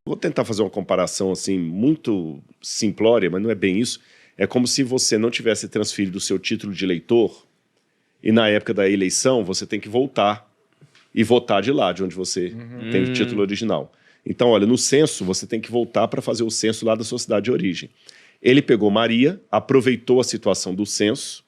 Vou tentar fazer uma comparação assim muito simplória, mas não é bem isso. É como se você não tivesse transferido o seu título de eleitor e na época da eleição você tem que voltar e votar de lá, de onde você tem o título original. Então, olha, no censo você tem que voltar para fazer o censo lá da sua cidade de origem. Ele pegou Maria, aproveitou a situação do censo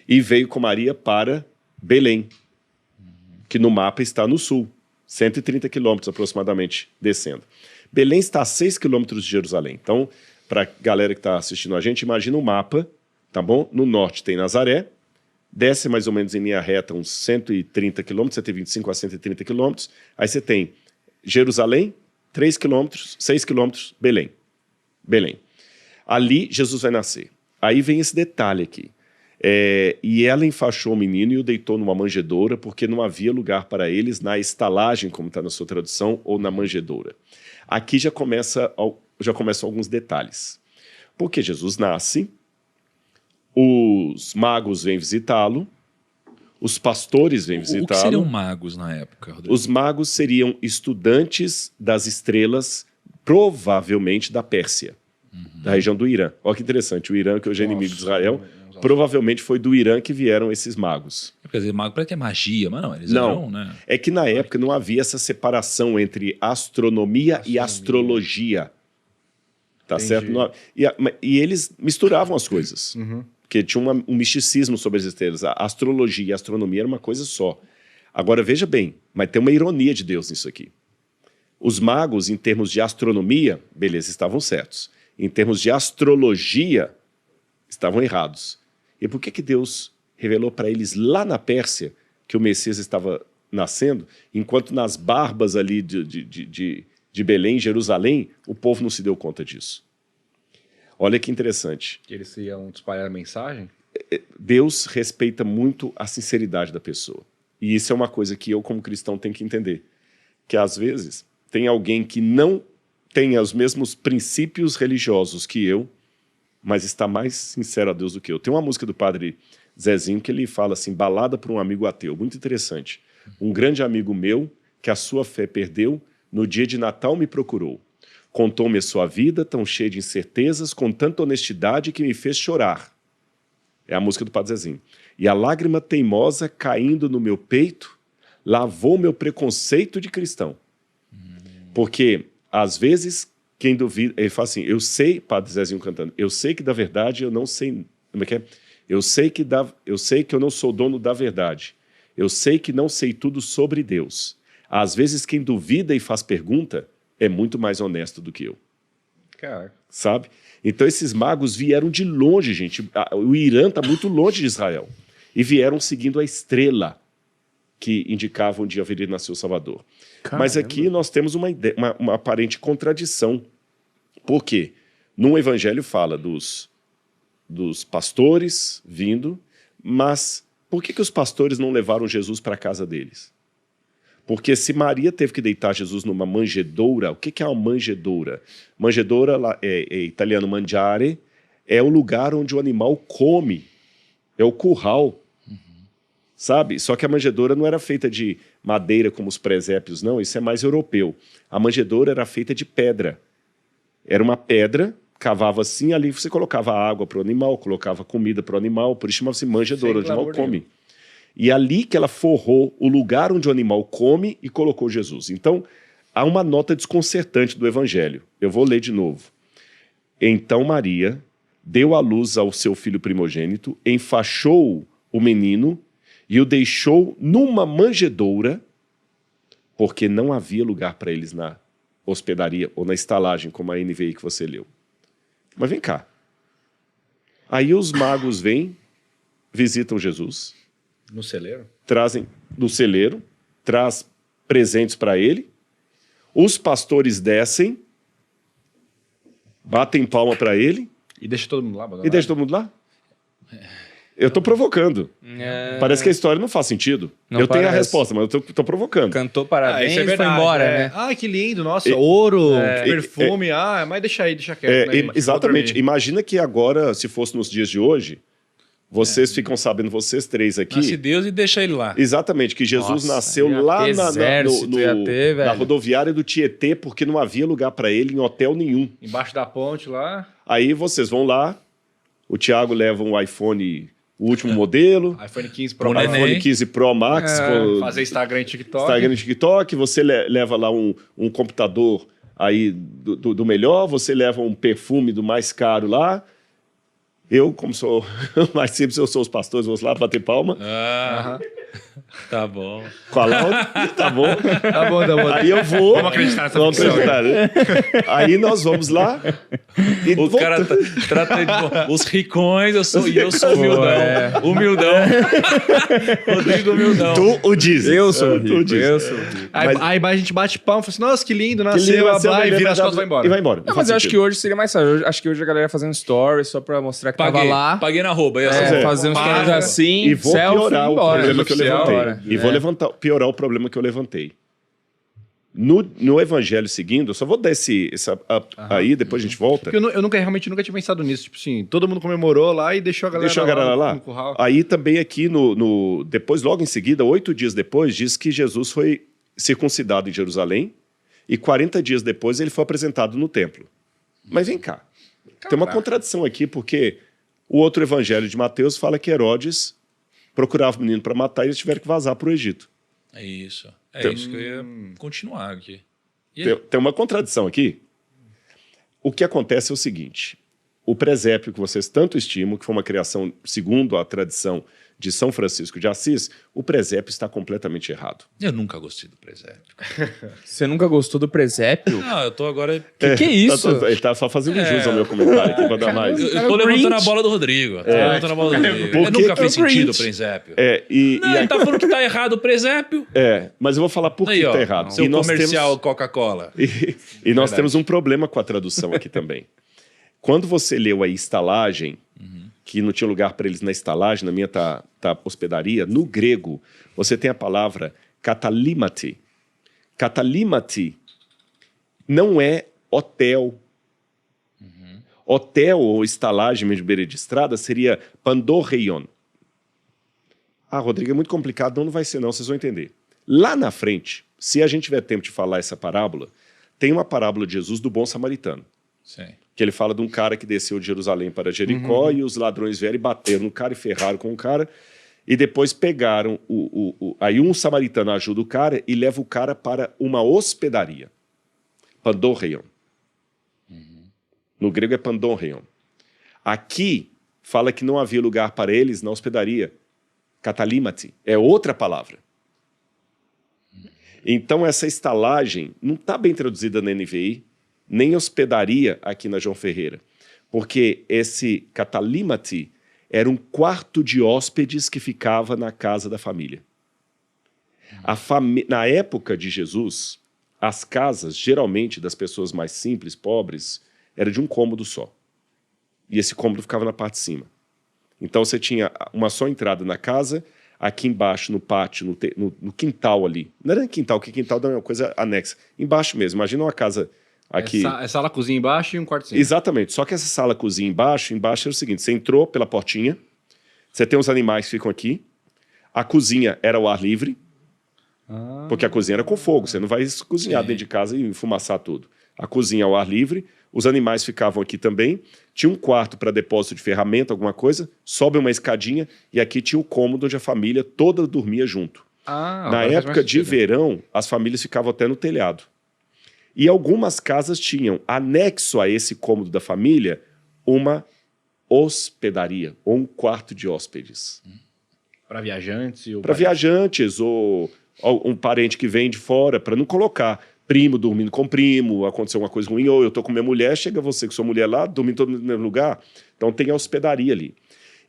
e veio com Maria para Belém, que no mapa está no sul, 130 quilômetros aproximadamente, descendo. Belém está a 6 quilômetros de Jerusalém. Então, para a galera que está assistindo a gente, imagina o mapa, tá bom? No norte tem Nazaré, desce mais ou menos em linha reta uns 130 quilômetros, 125 a 130 quilômetros. Aí você tem Jerusalém, 3 quilômetros, 6 quilômetros, Belém. Belém. Ali Jesus vai nascer. Aí vem esse detalhe aqui. E ela enfaixou o menino e o deitou numa manjedoura, porque não havia lugar para eles na estalagem, como está na sua tradução, ou na manjedoura. Aqui já começam alguns detalhes. Porque Jesus nasce, os magos vêm visitá-lo, os pastores vêm visitá-lo. O que seriam magos na época, Rodrigo? Os magos seriam estudantes das estrelas, provavelmente da Pérsia, da região do Irã. Olha que interessante, o Irã, que hoje é inimigo de Israel, provavelmente foi do Irã que vieram esses magos. Quer dizer, mago parece que é magia, mas não, eles Não, eram, né? é que na época não havia essa separação entre astronomia e astrologia. Tá certo? E eles misturavam as coisas. Porque tinha um misticismo sobre as estrelas. A astrologia e a astronomia era uma coisa só. Agora, veja bem, mas tem uma ironia de Deus nisso aqui. Os magos, em termos de astronomia, beleza, estavam certos. Em termos de astrologia, estavam errados. E por que Deus revelou para eles lá na Pérsia que o Messias estava nascendo, enquanto nas barbas ali de Belém, Jerusalém, o povo não se deu conta disso? Olha que interessante. Que eles iam espalhar a mensagem? Deus respeita muito a sinceridade da pessoa. E isso é uma coisa que eu, como cristão, tenho que entender. Que às vezes tem alguém que não tem os mesmos princípios religiosos que eu, mas está mais sincero a Deus do que eu. Tem uma música do padre Zezinho que ele fala assim, balada para um amigo ateu, muito interessante. Um grande amigo meu, que a sua fé perdeu, no dia de Natal me procurou. Contou-me a sua vida, tão cheia de incertezas, com tanta honestidade que me fez chorar. É a música do padre Zezinho. E a lágrima teimosa caindo no meu peito, lavou meu preconceito de cristão. Porque, às vezes, quem duvida... Ele fala assim, eu sei, padre Zezinho cantando, eu sei que da verdade eu não sei... Como é que é? Eu sei que eu não sou dono da verdade. Eu sei que não sei tudo sobre Deus. Às vezes, quem duvida e faz pergunta é muito mais honesto do que eu. Caraca. Sabe? Então, esses magos vieram de longe, gente. O Irã está muito longe de Israel. E vieram seguindo a estrela que indicava onde haveria nascer o Salvador. Caramba. Mas aqui nós temos uma aparente contradição. Por quê? Num evangelho fala dos pastores vindo, mas por que os pastores não levaram Jesus para a casa deles? Porque se Maria teve que deitar Jesus numa manjedoura, o que é uma manjedoura? Manjedoura é italiano mangiare, é o lugar onde o animal come, é o curral. Sabe? Só que a manjedoura não era feita de madeira como os presépios, não, isso é mais europeu. A manjedoura era feita de pedra. Era uma pedra, cavava assim, ali você colocava água para o animal, colocava comida para o animal, por isso chamava-se manjedoura, onde o animal come. E ali que ela forrou o lugar onde o animal come e colocou Jesus. Então, há uma nota desconcertante do evangelho. Eu vou ler de novo. Então Maria deu à luz ao seu filho primogênito, enfaixou o menino e o deixou numa manjedoura, porque não havia lugar para eles na hospedaria ou na estalagem, como a NVI que você leu. Mas vem cá. Aí os magos vêm, visitam Jesus. No celeiro? Trazem no celeiro, traz presentes para ele. Os pastores descem, batem palma para ele. E deixa todo mundo lá? E deixa todo mundo lá? Eu estou provocando. Parece que a história não faz sentido. Eu tenho a resposta, mas eu estou provocando. Cantou parabéns isso é e foi verdade, embora, né? né? Ah, que lindo, nossa, ouro, perfume, mas deixa aí, deixa quieto. Né, exatamente. Imagina que agora, se fosse nos dias de hoje, Vocês ficam sabendo, vocês três aqui. Nasce Deus e deixa ele lá. Exatamente, que Jesus Nossa, nasceu ia lá ter exército, ia ter, na velho. rodoviária do Tietê, porque não havia lugar para ele em hotel nenhum. Embaixo da ponte lá. Aí vocês vão lá, o Thiago leva um iPhone, o último modelo, iPhone 15 Pro Pro Max. neném. iPhone 15 Pro Max, com Fazer Instagram e TikTok. Instagram e TikTok, você leva lá um computador aí do melhor, você leva um perfume do mais caro lá. Eu, como sou mais simples, eu sou os pastores, vou lá bater palma. Tá bom. Com a Laura, tá bom? Tá bom, tá bom. Aí eu vou. Vamos acreditar nessa Vamos ficção. acreditar, né? Aí nós vamos lá. E O cara trata de os ricões, eu sou humildão. Humildão. Rodrigo humildão. Tu o dizes. Eu sou Tu rico, dizes. eu sou rico. Aí a gente bate palma e fala assim, nossa, que lindo, Que nasceu, lindo, blá, nasceu, blá, e beleza, vira as costas e vai embora. E vai embora. Não, mas eu acho que hoje seria mais fácil. Eu acho que hoje a galera fazendo stories só pra mostrar que Paguei, tava lá. paguei na roupa. Ia É, Fazer uns stories assim, E vou selfie, piorar o embora. problema que eu levantei. Embora. E vou piorar o problema que eu levantei. No evangelho seguindo, eu só vou dar essa up aí, depois a gente volta. Porque eu realmente nunca tinha pensado nisso. Tipo assim, todo mundo comemorou lá e deixou a galera Deixa a galera lá. no curral. Aí também aqui, depois, logo em seguida, 8 dias depois, diz que Jesus foi circuncidado em Jerusalém e 40 dias depois ele foi apresentado no templo. Mas vem cá, tem uma contradição aqui, porque o outro evangelho de Mateus fala que Herodes procurava o menino para matar e eles tiveram que vazar para o Egito. É isso. É Então- isso que eu ia continuar aqui. E aí? Tem uma contradição aqui. O que acontece é o seguinte: o presépio que vocês tanto estimam, que foi uma criação segundo a tradição de São Francisco de Assis, o presépio está completamente errado. Eu nunca gostei do presépio. Você nunca gostou do presépio? Não, eu tô agora... Que é isso? Ele está só fazendo jus ao meu comentário aqui para dar mais. Eu tô levantando a bola do Rodrigo. Tô levantando a bola do Rodrigo. Por Eu que nunca que fez é o sentido o Grinch? presépio. E Ele tá falando que tá errado o presépio. mas eu vou falar por que Aí, ó, está errado. seu E nós comercial Coca-Cola. E nós temos um problema com a tradução aqui também. Quando você leu a estalagem, que não tinha lugar para eles na estalagem, na minha tá hospedaria, no grego você tem a palavra katalimati. Katalimati não é hotel. Hotel ou estalagem de beira de estrada seria pandorreion. Ah, Rodrigo, é muito complicado, não vai ser não, vocês vão entender. Lá na frente, se a gente tiver tempo de falar essa parábola, tem uma parábola de Jesus do bom samaritano. Sim. Que ele fala de um cara que desceu de Jerusalém para Jericó e os ladrões vieram e bateram no cara e ferraram com o cara. E depois pegaram aí um samaritano ajuda o cara e leva o cara para uma hospedaria. Pandorreion. No grego é Pandorreion. Aqui fala que não havia lugar para eles na hospedaria. Katalimati. É outra palavra. Então essa estalagem não está bem traduzida na NVI, nem hospedaria aqui na João Ferreira. Porque esse katalimati era um quarto de hóspedes que ficava na casa da família. Na época de Jesus, as casas, geralmente das pessoas mais simples, pobres, era de um cômodo só. E esse cômodo ficava na parte de cima. Então você tinha uma só entrada na casa, aqui embaixo, no pátio, no quintal ali. Não era quintal, porque quintal é uma coisa anexa. Embaixo mesmo, imagina uma casa aqui. É sala, cozinha embaixo e um quartozinho. Exatamente, só que essa sala, cozinha embaixo era o seguinte, você entrou pela portinha, você tem os animais que ficam aqui, a cozinha era ao ar livre, porque a cozinha era com fogo, você não vai cozinhar dentro de casa e enfumaçar tudo. A cozinha ao ar livre, os animais ficavam aqui também, tinha um quarto para depósito de ferramenta, alguma coisa, sobe uma escadinha e aqui tinha o cômodo onde a família toda dormia junto. Na agora faz época mais de sentido. verão, as famílias ficavam até no telhado. E algumas casas tinham, anexo a esse cômodo da família, uma hospedaria, ou um quarto de hóspedes. Para viajantes e o Para viajantes, ou um parente que vem de fora, para não colocar primo dormindo com primo, aconteceu uma coisa ruim, ou eu estou com minha mulher, chega você com sua mulher lá, dormindo todo no mesmo lugar. Então tem a hospedaria ali.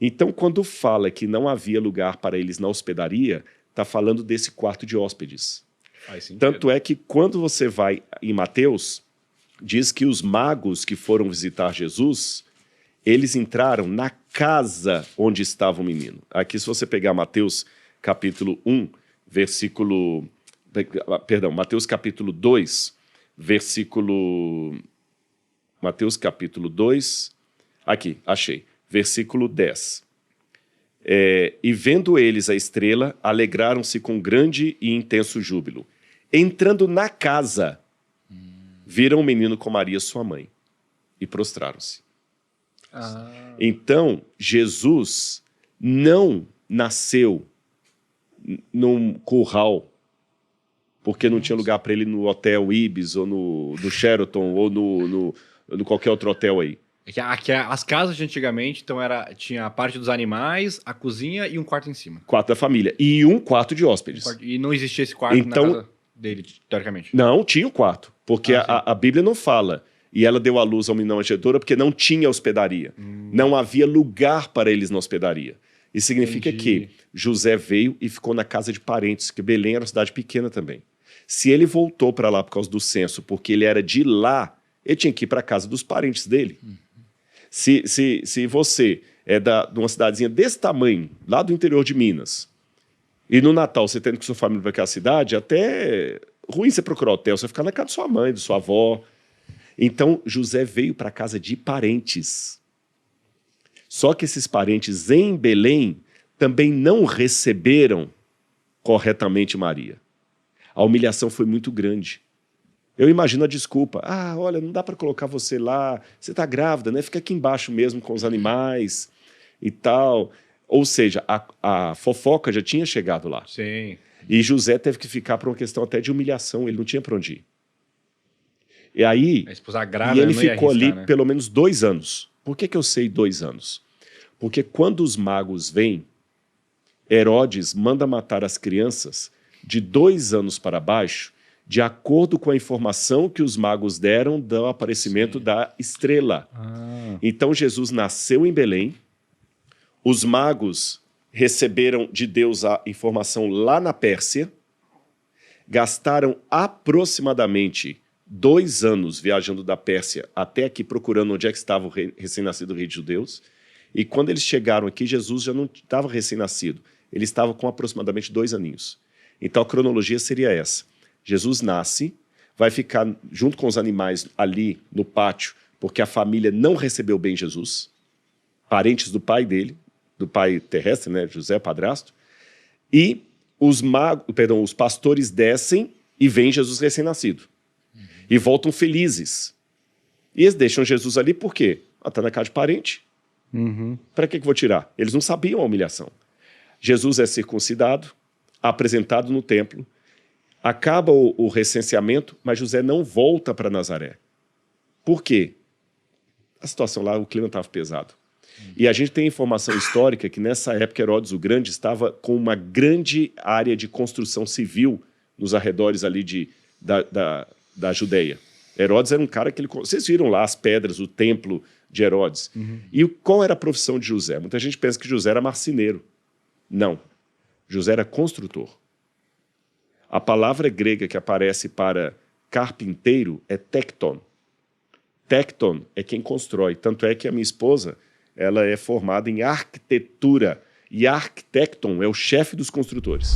Então, quando fala que não havia lugar para eles na hospedaria, está falando desse quarto de hóspedes. Faz sentido. Tanto é que quando você vai em Mateus, diz que os magos que foram visitar Jesus, eles entraram na casa onde estava o menino. Aqui, se você pegar Mateus capítulo 1, versículo... Perdão, Mateus capítulo 2, versículo... Mateus capítulo 2... Aqui, achei. Versículo 10. E vendo eles a estrela, alegraram-se com grande e intenso júbilo. Entrando na casa, viram o menino com Maria, sua mãe, e prostraram-se. Então, Jesus não nasceu num curral, porque não tinha lugar para ele no Hotel Ibis, ou no Sheraton, ou no qualquer outro hotel aí. As casas de antigamente, então tinha a parte dos animais, a cozinha e um quarto em cima. Quarto da família. E um quarto de hóspedes. E não existia esse quarto Então, na casa dele, teoricamente. Não, tinha um quarto. Porque a Bíblia não fala. E ela deu à luz ao menino manjedoura porque não tinha hospedaria. Não havia lugar para eles na hospedaria. Isso significa que José veio e ficou na casa de parentes, que Belém era uma cidade pequena também. Se ele voltou para lá por causa do censo, porque ele era de lá, ele tinha que ir para a casa dos parentes dele. Se você é de uma cidadezinha desse tamanho, lá do interior de Minas, e no Natal você tendo que sua família para aquela cidade, até ruim você procurar hotel, você ficar na casa de sua mãe, de sua avó. Então, José veio para a casa de parentes. Só que esses parentes em Belém também não receberam corretamente Maria. A humilhação foi muito grande. Eu imagino a desculpa. Olha, não dá para colocar você lá, você está grávida, né? Fica aqui embaixo mesmo com os animais e tal. Ou seja, a fofoca já tinha chegado lá. Sim. E José teve que ficar por uma questão até de humilhação, ele não tinha para onde ir. E aí, a esposa grávida, ele não ia ficou arriscar, ali né? pelo menos 2 anos. Por que eu sei 2 anos? Porque quando os magos vêm, Herodes manda matar as crianças de 2 anos para baixo, de acordo com a informação que os magos deram do aparecimento da estrela. Então Jesus nasceu em Belém, os magos receberam de Deus a informação lá na Pérsia, gastaram aproximadamente 2 anos viajando da Pérsia até aqui procurando onde é que estava o recém-nascido rei de judeus, e quando eles chegaram aqui, Jesus já não estava recém-nascido, ele estava com aproximadamente 2 aninhos. Então a cronologia seria essa. Jesus nasce, vai ficar junto com os animais ali no pátio, porque a família não recebeu bem Jesus, parentes do pai dele, do pai terrestre, né, José, padrasto, e os pastores descem e veem Jesus recém-nascido. E voltam felizes. E eles deixam Jesus ali por quê? Está na casa de parente. Para que eu vou tirar? Eles não sabiam a humilhação. Jesus é circuncidado, apresentado no templo, acaba o recenseamento, mas José não volta para Nazaré. Por quê? A situação lá, o clima estava pesado. E a gente tem informação histórica que nessa época Herodes o Grande estava com uma grande área de construção civil nos arredores ali da Judeia. Herodes era um cara que vocês viram lá as pedras, o templo de Herodes. E qual era a profissão de José? Muita gente pensa que José era marceneiro. Não. José era construtor. A palavra grega que aparece para carpinteiro é tecton. Tecton é quem constrói. Tanto é que a minha esposa, ela é formada em arquitetura. E arquitecton é o chefe dos construtores.